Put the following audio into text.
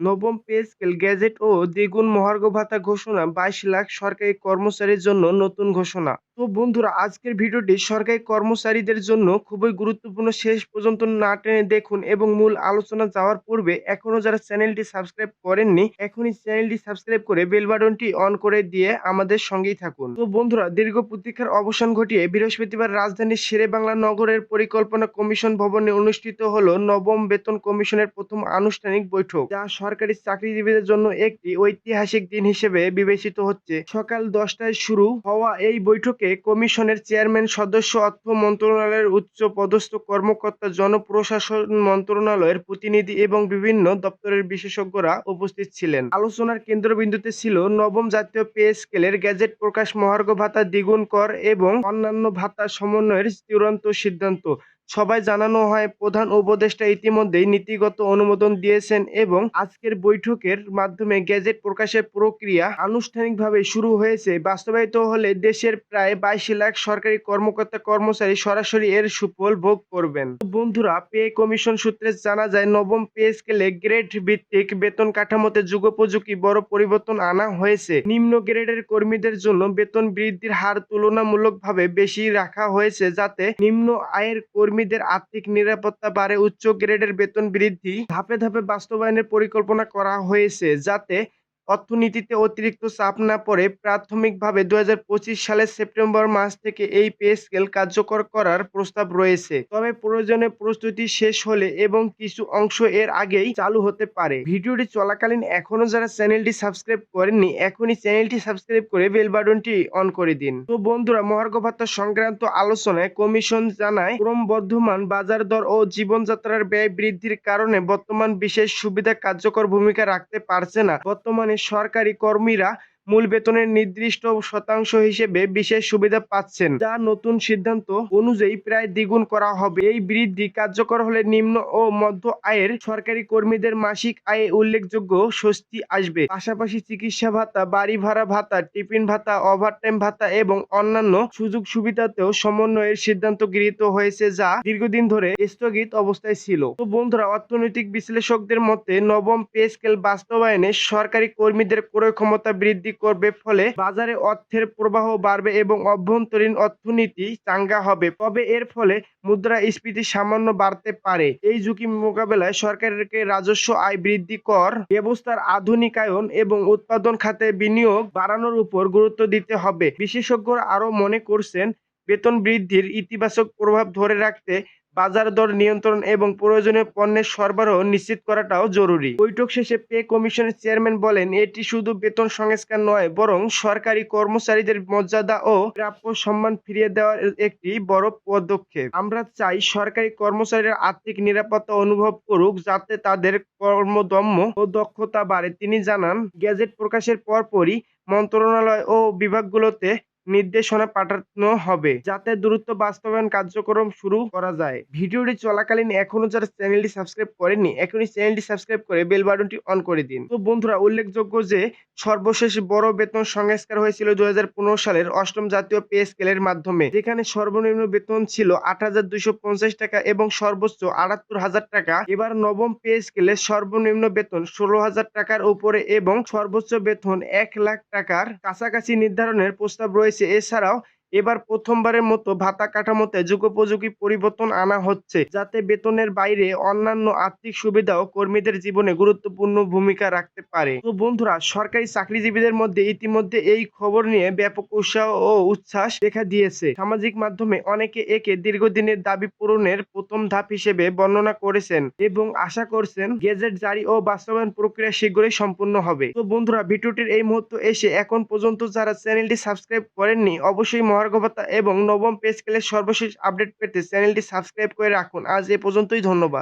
নবম pay scale gazette ও দ্বিগুণ মহার্ঘ ভাতা ঘোষণা ২২ লাখ সরকারি কর্মচারীর জন্য নতুন ঘোষণা। তো বন্ধুরা, আজকের ভিডিওটি সরকারি কর্মচারীদের জন্য খুবই গুরুত্বপূর্ণ। শেষ পর্যন্ত না টেনে দেখুন এবং মূল আলোচনা যাওয়ার পূর্বে এখনো যারা চ্যানেলটি সাবস্ক্রাইব করেননি, এখনই চ্যানেলটি সাবস্ক্রাইব করে বেল বাটনটি অন করে দিয়ে আমাদের সঙ্গেই থাকুন। তো বন্ধুরা, দীর্ঘ প্রতীক্ষার অবসান ঘটিয়ে বৃহস্পতিবার রাজধানীর শেরেবাংলা নগরের পরিকল্পনা কমিশন ভবনে অনুষ্ঠিত হলো নবম বেতন কমিশনের প্রথম আনুষ্ঠানিক বৈঠক, যা সরকারি চাকরিজীবীদের জন্য একটি ঐতিহাসিক দিন হিসেবে বিবেচিত হচ্ছে। সকাল 10টায় শুরু হওয়া এই বৈঠকে কমিশনের চেয়ারম্যান, সদস্য, অর্থ মন্ত্রণালয়ের উচ্চ পদস্থ কর্মকর্তা, জনপ্রশাসন মন্ত্রণালয়ের প্রতিনিধি এবং বিভিন্ন দপ্তরের বিশেষজ্ঞরা উপস্থিত ছিলেন। আলোচনার কেন্দ্রবিন্দুতে ছিল নবম জাতীয় পে স্কেলের গেজেট প্রকাশ, মহার্ঘ ভাতা দ্বিগুণ কর এবং অন্যান্য ভাতা সমন্বয়ের চূড়ান্ত সিদ্ধান্ত। সভায় জানানো হয়, প্রধান উপদেষ্টা ইতিমধ্যেই নীতিগত অনুমোদন দিয়েছেন এবং আজকের বৈঠকের মাধ্যমে গেজেট প্রকাশের প্রক্রিয়া আনুষ্ঠানিকভাবে শুরু হয়েছে। বাস্তবায়িত হলে দেশের প্রায় ২২ লাখ সরকারি কর্মকর্তা কর্মচারী সরাসরি এর সুফল ভোগ করবেন। বন্ধুরা, পে কমিশন সূত্রে জানা যায়, নবম পে স্কেলে গ্রেড ভিত্তিক বেতন কাঠামোতে যুগোপযোগী বড় পরিবর্তন আনা হয়েছে। নিম্ন গ্রেডের কর্মীদের জন্য বেতন বৃদ্ধির হার তুলনামূলকভাবে বেশি রাখা হয়েছে, যাতে নিম্ন আয়ের কর্মীদের আর্থিক নিরাপত্তা বাড়ে। উচ্চ গ্রেডের বেতন বৃদ্ধি ধাপে ধাপে বাস্তবায়নের পরিকল্পনা করা হয়েছে, যাতে অর্থনীতিতে অতিরিক্ত চাপ না পড়ে। প্রাথমিকভাবে ২০২৫ সালের সেপ্টেম্বর মাস থেকে এই পে স্কেল কার্যকর করার প্রস্তাব রয়েছে, তবে প্রয়োজনে প্রস্তুতি শেষ হলে এবং কিছু অংশ এর আগেই চালু হতে পারে। ভিডিওটি চলাকালীন এখনো যারা চ্যানেলটি সাবস্ক্রাইব করেননি, এখনই চ্যানেলটি সাবস্ক্রাইব করে বেল বাটনটি অন করে দিন। তো বন্ধুরা, মহার্ঘ ভাতা সংক্রান্ত আলোচনায় কমিশন জানায়, ক্রমবর্ধমান বাজার দর ও জীবনযাত্রার ব্যয় বৃদ্ধির কারণে বর্তমান বিশেষ সুবিধা কার্যকর ভূমিকা রাখতে পারছে না। বর্তমানে সরকারি কর্মীরা মূল বেতনের নির্দিষ্ট শতাংশ হিসেবে বিশেষ সুবিধা পাচ্ছেন, যা নতুন সিদ্ধান্ত অনুযায়ী প্রায় দ্বিগুণ করা হবে। এই বৃদ্ধি কার্যকর হলে নিম্ন ও মধ্য আয়ের সরকারি কর্মীদের মাসিক আয়ে উল্লেখযোগ্য স্বস্তি আসবে। পাশাপাশি চিকিৎসা ভাতা, বাড়ি ভাড়া ভাতা, টিফিন ভাতা, ওভারটাইম ভাতা এবং অন্যান্য সুযোগ সুবিধাতেও সমন্বয়ের সিদ্ধান্ত গৃহীত হয়েছে, যা দীর্ঘদিন ধরে স্থগিত অবস্থায় ছিল। তো বন্ধুরা, অর্থনৈতিক বিশ্লেষকদের মতে নবম পে স্কেল বাস্তবায়নে সরকারি কর্মীদের ক্রয় ক্ষমতা বৃদ্ধি করবে, ফলে বাজারে অর্থের প্রবাহ বাড়বে এবং অভ্যন্তরীণ অর্থনীতি চাঙ্গা হবে। তবে এর ফলে মুদ্রাস্ফীতি সামান্য বাড়তে পারে। এই ঝুঁকি মোকাবেলায় সরকারকে রাজস্ব আয় বৃদ্ধি, কর ব্যবস্থার আধুনিকায়ন এবং উৎপাদন খাতে বিনিয়োগ বাড়ানোর উপর গুরুত্ব দিতে হবে। বিশেষজ্ঞরা আরও মনে করছেন, বেতন বৃদ্ধির ইতিবাচক প্রভাব ধরে রাখতে বাজার দর নিয়ন্ত্রণ এবং প্রয়োজনীয় পণ্যের সরবরাহ নিশ্চিত করাটাও জরুরি। বৈঠক শেষে পে কমিশনের চেয়ারম্যান বলেন, এটি শুধু বেতন সংস্কার নয়, বরং সরকারি কর্মচারীদের মর্যাদা ও প্রাপ্য সম্মান ফিরিয়ে দেওয়ার একটি বড় পদক্ষেপ। আমরা চাই সরকারি কর্মচারীরা আর্থিক নিরাপত্তা অনুভব করুক, যাতে তাদের কর্মদম্য ও দক্ষতা বাড়ে। তিনি জানান, গেজেট প্রকাশের পরপরই মন্ত্রণালয় ও বিভাগগুলোতে নির্দেশনা পাঠানো হবে, যাতে দ্রুত বাস্তবায়ন কার্যক্রম শুরু করা যায়। ভিডিওটি চলাকালীন এখনো যারা চ্যানেলটি সাবস্ক্রাইব করেননি, এখনই চ্যানেলটি সাবস্ক্রাইব করে বেল বাটনটি অন করে দিন। তো বন্ধুরা, উল্লেখযোগ্য যে সর্বশেষ বড় বেতন সংস্কার হয়েছিল ২০১৫ সালের অষ্টম জাতীয় পে স্কেলের মাধ্যমে, যেখানে সর্বনিম্ন বেতন ছিল ৮,২৫০ টাকা এবং সর্বোচ্চ ৭৮,০০০ টাকা। এবার নবম পে স্কেলে সর্বনিম্ন বেতন ১৬,০০০ টাকার উপরে এবং সর্বোচ্চ বেতন ১,০০,০০০ টাকার কাছাকাছি নির্ধারণের প্রস্তাব রয়েছে। এছাড়াও এবার প্রথমবারের মতো ভাতা কাঠামোতে যুগোপযোগী পরিবর্তন আনা হচ্ছে, যাতে বেতনের বাইরে অন্যান্য আর্থিক সুবিধাও কর্মীদের জীবনে গুরুত্বপূর্ণ ভূমিকা রাখতে পারে। তো বন্ধুরা, সরকারি চাকরিজীবীদের মধ্যে ইতিমধ্যে এই খবর নিয়ে ব্যাপক উৎসাহ ও উচ্ছ্বাস দেখা দিয়েছে। সামাজিক মাধ্যমে অনেকে একে দীর্ঘদিনের দাবি পূরণের প্রথম ধাপ হিসেবে বর্ণনা করেছেন এবং আশা করছেন গেজেট জারি ও বাস্তবায়ন প্রক্রিয়া শীঘ্রই সম্পূর্ণ হবে। তো বন্ধুরা, ভিডিওটির এই মুহূর্তে এসে এখন পর্যন্ত যারা চ্যানেলটি সাবস্ক্রাইব করেননি, অবশ্যই মহার্ঘ ভাতা এবং নবম পে স্কেলের সর্বশেষ আপডেট পেতে চ্যানেলটি সাবস্ক্রাইব করে রাখুন। আজ এ পর্যন্তই, ধন্যবাদ।